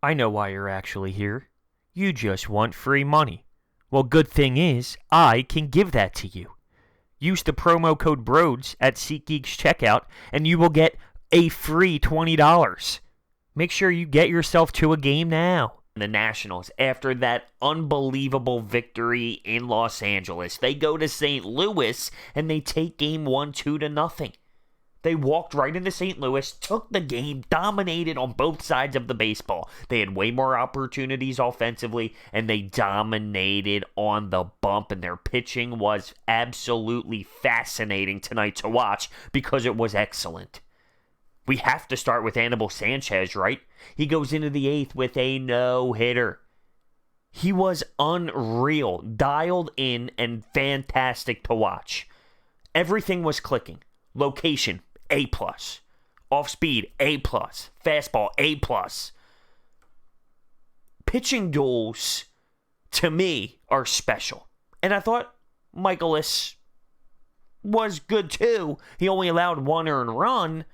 I know why you're actually here. You just want free money. Well, good thing is, I can give that to you. Use the promo code BROADS at SeatGeek's checkout, and you will get a free $20. Make sure you get yourself to a game now. The Nationals, after that unbelievable victory in Los Angeles, they go to St. Louis, and they take game 1 2-0. They walked right into St. Louis, took the game, dominated on both sides of the baseball. They had way more opportunities offensively, and they dominated on the bump, and their pitching was absolutely fascinating tonight to watch because it was excellent. We have to start with Anibal Sanchez, right? He goes into the 8th with a no-hitter. He was unreal, dialed in, and fantastic to watch. Everything was clicking. Location, A+. Off speed, A+. Fastball, A+. Pitching duels, to me, are special. And I thought Nikolas was good too. He only allowed 1 earned run.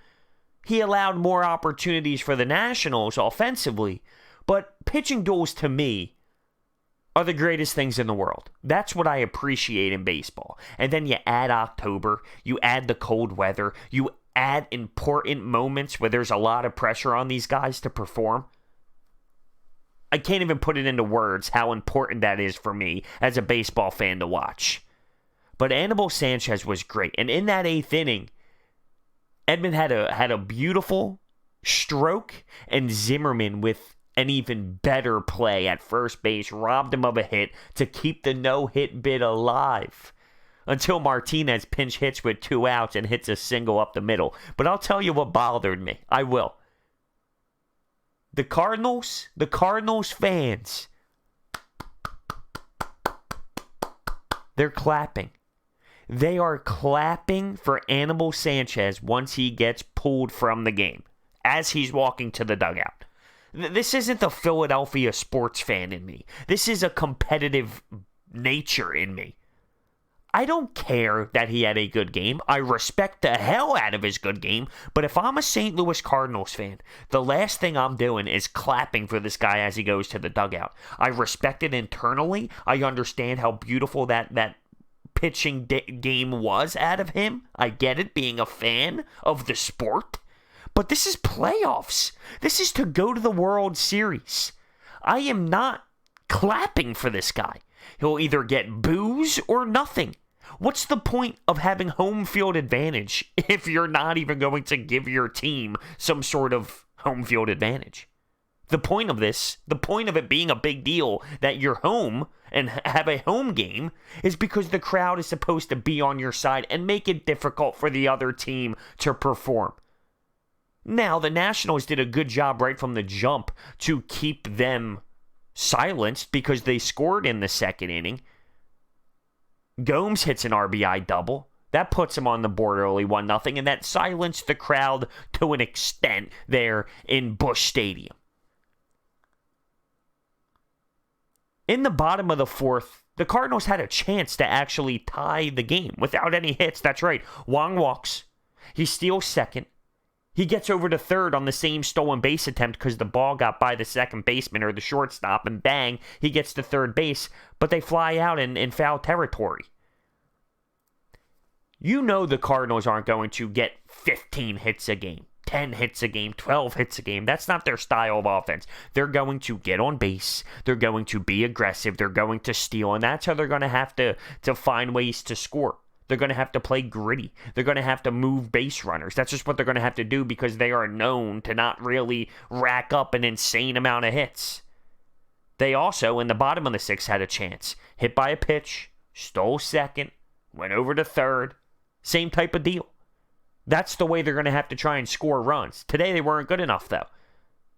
He allowed more opportunities for the Nationals offensively. But pitching duels, to me, are the greatest things in the world. That's what I appreciate in baseball. And then you add October, you add the cold weather, you add important moments where there's a lot of pressure on these guys to perform. I can't even put it into words how important that is for me as a baseball fan to watch. But Anibal Sanchez was great. And in that 8th inning, Edman had a beautiful stroke, and Zimmerman with an even better play at first base robbed him of a hit to keep the no-hit bid alive until Martinez pinch hits with 2 outs and hits a single up the middle. But I'll tell you what bothered me. I will. The Cardinals fans, they're clapping. They are clapping for Anibal Sanchez once he gets pulled from the game as he's walking to the dugout. This isn't the Philadelphia sports fan in me. This is a competitive nature in me. I don't care that he had a good game. I respect the hell out of his good game. But if I'm a St. Louis Cardinals fan, the last thing I'm doing is clapping for this guy as he goes to the dugout. I respect it internally. I understand how beautiful that pitching game was out of him. I get it, being a fan of the sport. But this is playoffs. This is to go to the World Series. I am not clapping for this guy. He'll either get boos or nothing. What's the point of having home field advantage if you're not even going to give your team some sort of home field advantage? The point of this, the point of it being a big deal that you're home and have a home game, is because the crowd is supposed to be on your side and make it difficult for the other team to perform. Now, the Nationals did a good job right from the jump to keep them silenced because they scored in the 2nd inning. Gomes hits an RBI double. That puts him on the board early 1-0, and that silenced the crowd to an extent there in Busch Stadium. In the bottom of the 4th, the Cardinals had a chance to actually tie the game without any hits. That's right. Wong walks. He steals 2nd. He gets over to 3rd on the same stolen base attempt because the ball got by the 2nd baseman or the shortstop, and bang, he gets to 3rd base, but they fly out in foul territory. You know the Cardinals aren't going to get 15 hits a game, 10 hits a game, 12 hits a game. That's not their style of offense. They're going to get on base. They're going to be aggressive. They're going to steal, and that's how they're going to have to find ways to score. They're going to have to play gritty. They're going to have to move base runners. That's just what they're going to have to do because they are known to not really rack up an insane amount of hits. They also, in the bottom of the 6th, had a chance. Hit by a pitch, stole 2nd, went over to 3rd. Same type of deal. That's the way they're going to have to try and score runs. Today, they weren't good enough, though.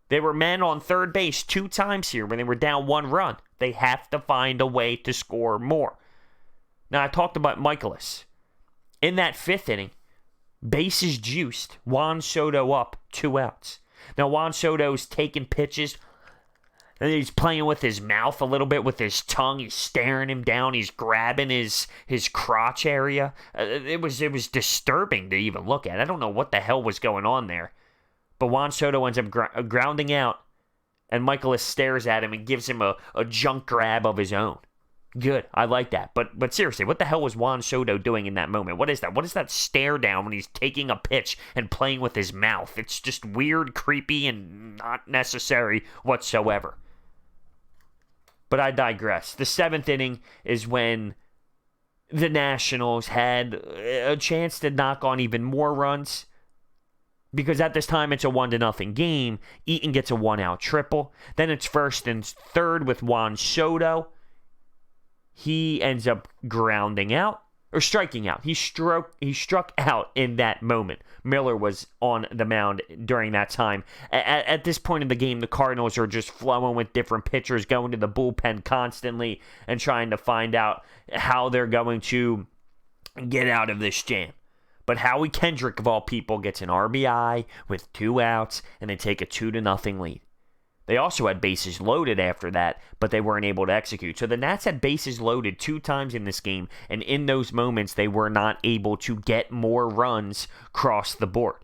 They were men on 3rd base 2 times here when they were down 1 run. They have to find a way to score more. Now, I talked about Nikolas. In that 5th inning, bases juiced, Juan Soto up, 2 outs. Now, Juan Soto's taking pitches, and he's playing with his mouth a little bit, with his tongue. He's staring him down. He's grabbing his crotch area. It was disturbing to even look at. I don't know what the hell was going on there. But Juan Soto ends up grounding out, And Nikolas stares at him and gives him a junk grab of his own. Good. I like that. But seriously, what the hell was Juan Soto doing in that moment? What is that? What is that stare down when he's taking a pitch and playing with his mouth? It's just weird, creepy, and not necessary whatsoever. But I digress. The 7th inning is when the Nationals had a chance to knock on even more runs. Because at this time, it's a 1-0 game. Eaton gets a 1-out triple. Then it's 1st and 3rd with Juan Soto. He ends up grounding out, or striking out. He struck out in that moment. Miller was on the mound during that time. At this point in the game, the Cardinals are just flowing with different pitchers, going to the bullpen constantly, and trying to find out how they're going to get out of this jam. But Howie Kendrick, of all people, gets an RBI with 2 outs, and they take a 2-0 lead. They also had bases loaded after that, but they weren't able to execute. So the Nats had bases loaded 2 times in this game, and in those moments, they were not able to get more runs across the board.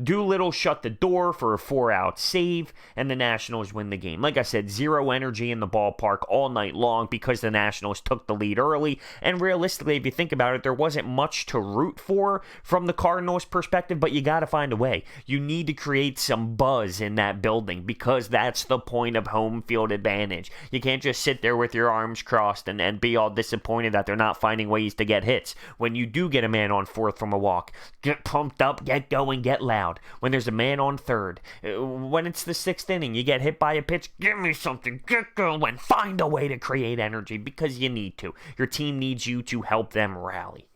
Doolittle shut the door for a 4-out save, and the Nationals win the game. Like I said, zero energy in the ballpark all night long because the Nationals took the lead early, and realistically, if you think about it, there wasn't much to root for from the Cardinals' perspective, but you got to find a way. You need to create some buzz in that building because that's the point of home field advantage. You can't just sit there with your arms crossed and be all disappointed that they're not finding ways to get hits. When you do get a man on 4th from a walk, get pumped up, get going, get loud. When there's a man on 3rd, when it's the 6th inning, you get hit by a pitch, give me something, get going, find a way to create energy because you need to. Your team needs you to help them rally.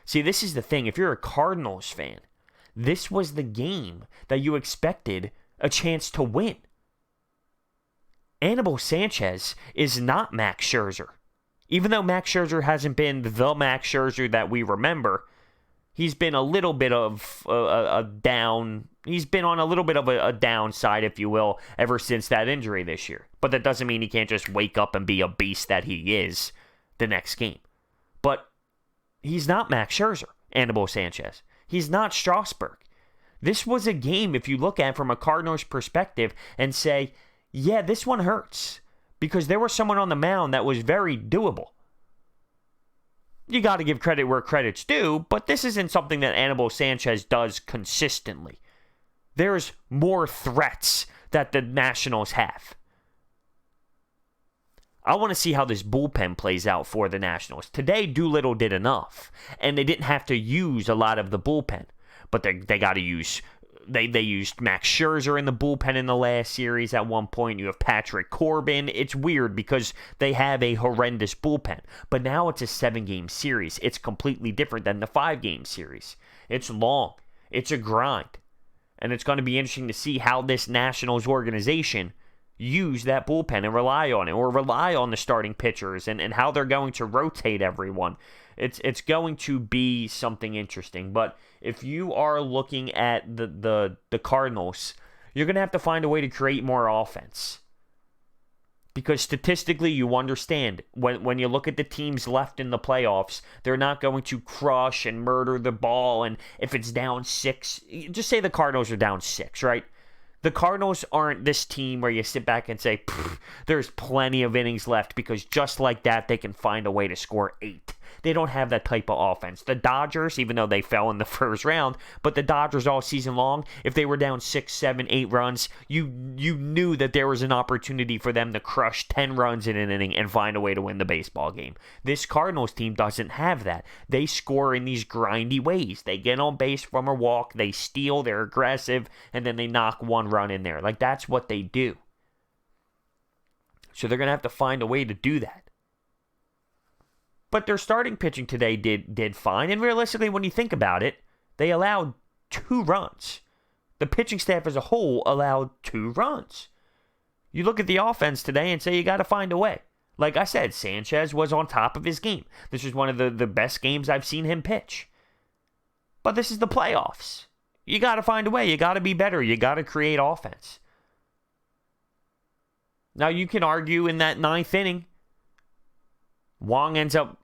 See, this is the thing. If you're a Cardinals fan, this was the game that you expected a chance to win. Anibal Sanchez is not Max Scherzer. Even though Max Scherzer hasn't been the Max Scherzer that we remember, he's been a little bit of a down. He's been on a little bit of a downside, if you will, ever since that injury this year. But that doesn't mean he can't just wake up and be a beast that he is the next game. But he's not Max Scherzer, Anibal Sanchez. He's not Strasburg. This was a game, if you look at it from a Cardinals perspective and say, yeah, this one hurts. Because there was someone on the mound that was very doable. You got to give credit where credit's due, but this isn't something that Anibal Sanchez does consistently. There's more threats that the Nationals have. I want to see how this bullpen plays out for the Nationals. Today, Doolittle did enough, and they didn't have to use a lot of the bullpen, but they got to use. They used Max Scherzer in the bullpen in the last series at one point. You have Patrick Corbin. It's weird because they have a horrendous bullpen. But now it's a 7-game series. It's completely different than the 5-game series. It's long. It's a grind. And it's going to be interesting to see how this Nationals organization use that bullpen and rely on it, or rely on the starting pitchers and how they're going to rotate everyone. It's going to be something interesting. But if you are looking at the Cardinals, you're going to have to find a way to create more offense. Because statistically, you understand, when you look at the teams left in the playoffs, they're not going to crush and murder the ball. And if it's down 6, just say the Cardinals are down 6, right? The Cardinals aren't this team where you sit back and say, there's plenty of innings left, because just like that, they can find a way to score 8. They don't have that type of offense. The Dodgers, even though they fell in the first round, but the Dodgers all season long, if they were down 6, 7, 8 runs, you knew that there was an opportunity for them to crush 10 runs in an inning and find a way to win the baseball game. This Cardinals team doesn't have that. They score in these grindy ways. They get on base from a walk, they steal, they're aggressive, and then they knock 1 run in there. Like, that's what they do. So they're going to have to find a way to do that. But their starting pitching today did fine. And realistically, when you think about it, they allowed 2 runs. The pitching staff as a whole allowed 2 runs. You look at the offense today and say you got to find a way. Like I said, Sanchez was on top of his game. This was one of the best games I've seen him pitch. But this is the playoffs. You got to find a way. You got to be better. You got to create offense. Now, you can argue in that 9th inning, Wong ends up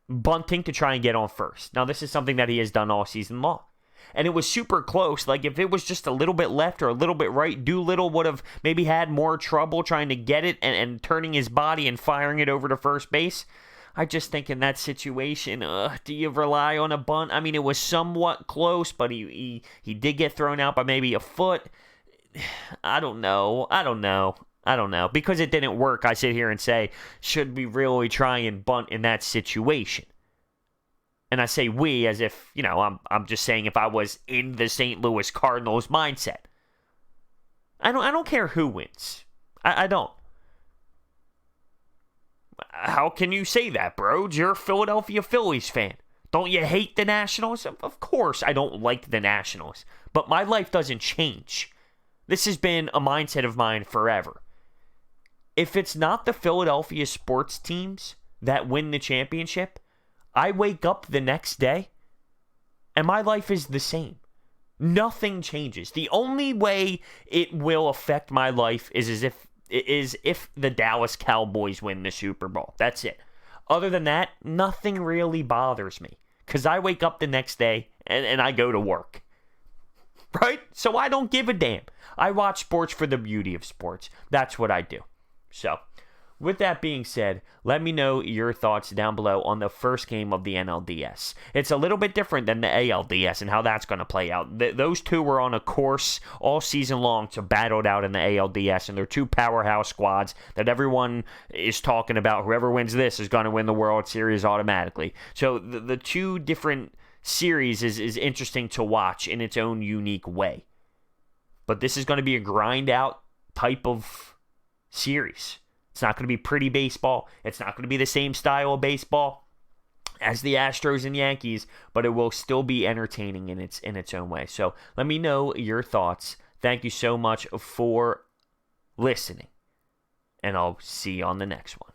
bunting to try and get on first. Now, this is something that he has done all season long. And it was super close. Like, if it was just a little bit left or a little bit right, Doolittle would have maybe had more trouble trying to get it and turning his body and firing it over to first base. I just think in that situation, do you rely on a bunt? I mean, it was somewhat close, but he did get thrown out by maybe a foot. I don't know. Because it didn't work, I sit here and say, should we really try and bunt in that situation? And I say we as if, I'm just saying if I was in the St. Louis Cardinals mindset. I don't care who wins. I don't. How can you say that, bro? You're a Philadelphia Phillies fan. Don't you hate the Nationals? Of course I don't like the Nationals. But my life doesn't change. This has been a mindset of mine forever. If it's not the Philadelphia sports teams that win the championship, I wake up the next day and my life is the same. Nothing changes. The only way it will affect my life is if the Dallas Cowboys win the Super Bowl. That's it. Other than that, nothing really bothers me because I wake up the next day and I go to work. Right? So I don't give a damn. I watch sports for the beauty of sports. That's what I do. So, with that being said, let me know your thoughts down below on the first game of the NLDS. It's a little bit different than the ALDS and how that's going to play out. Those two were on a course all season long to battle it out in the ALDS, and they're two powerhouse squads that everyone is talking about. Whoever wins this is going to win the World Series automatically. So, the two different series is interesting to watch in its own unique way. But this is going to be a grind out type of series. It's not going to be pretty baseball. It's not going to be the same style of baseball as the Astros and Yankees, but it will still be entertaining in its own way. So let me know your thoughts. Thank you so much for listening, and I'll see you on the next one.